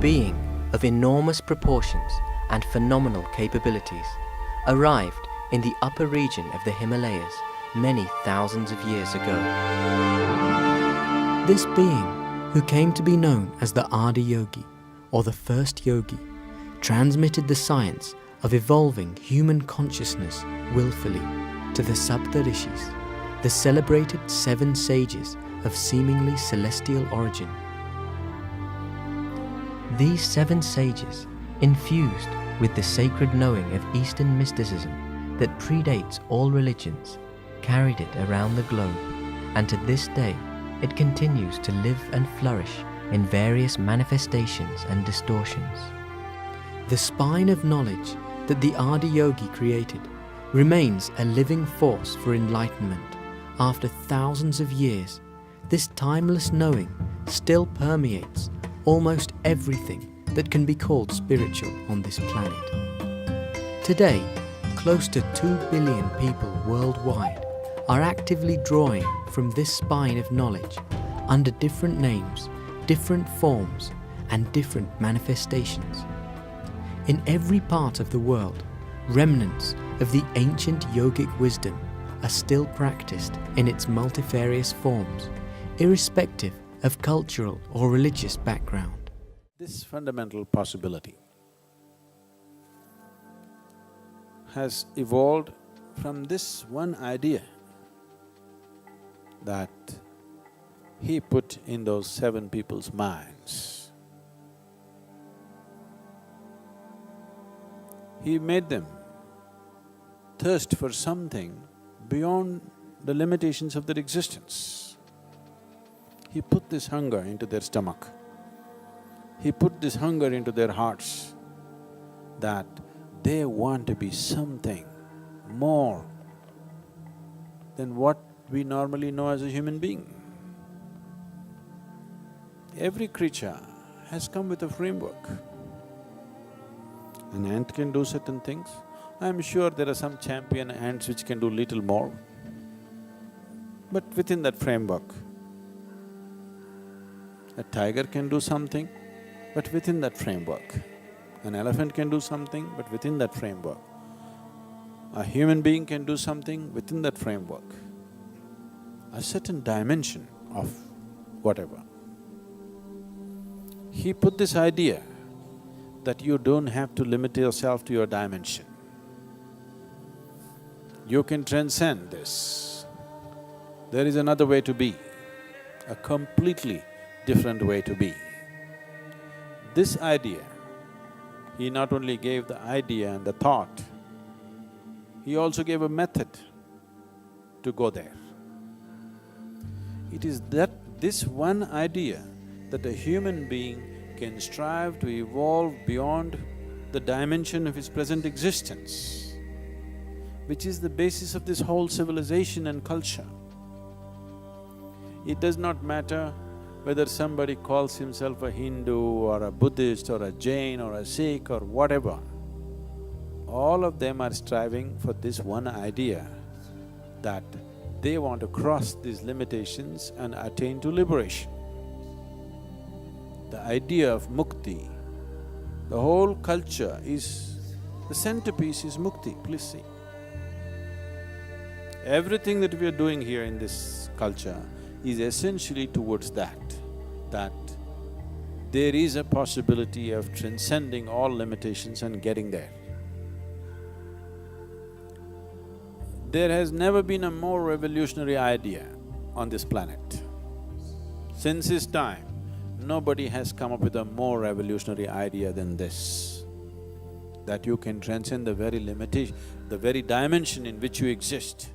being of enormous proportions and phenomenal capabilities arrived in the upper region of the Himalayas many thousands of years ago. This being, who came to be known as the Adi Yogi, or the first yogi, transmitted the science of evolving human consciousness willfully to the Sapta Rishis, the celebrated 7 sages of seemingly celestial origin. These 7 sages, infused with the sacred knowing of Eastern mysticism that predates all religions, carried it around the globe, and to this day it continues to live and flourish in various manifestations and distortions. The spine of knowledge that the Adi Yogi created remains a living force for enlightenment. After thousands of years, this timeless knowing still permeates almost everything that can be called spiritual on this planet. Today, close to 2 billion people worldwide are actively drawing from this spine of knowledge under different names, different forms, and different manifestations. In every part of the world, remnants of the ancient yogic wisdom are still practiced in its multifarious forms, irrespective of cultural or religious background. This fundamental possibility has evolved from this one idea that he put in those 7 people's minds. He made them thirst for something beyond the limitations of their existence. He put this hunger into their stomach. He put this hunger into their hearts that they want to be something more than what we normally know as a human being. Every creature has come with a framework. An ant can do certain things. I'm sure there are some champion ants which can do little more. But within that framework, a tiger can do something, but within that framework. An elephant can do something, but within that framework. A human being can do something within that framework. A certain dimension of whatever. He put this idea that you don't have to limit yourself to your dimension. You can transcend this. There is another way to be, a completely different way to be. This idea, he not only gave the idea and the thought, he also gave a method to go there. It is this one idea that a human being can strive to evolve beyond the dimension of his present existence, which is the basis of this whole civilization and culture. It does not matter whether somebody calls himself a Hindu or a Buddhist or a Jain or a Sikh or whatever. All of them are striving for this one idea, that they want to cross these limitations and attain to liberation. The idea of mukti, the whole culture is… the centerpiece is mukti, please see. Everything that we are doing here in this culture is essentially towards that there is a possibility of transcending all limitations and getting there. There has never been a more revolutionary idea on this planet. Since his time, nobody has come up with a more revolutionary idea than this, that you can transcend the very limitation, the very dimension in which you exist.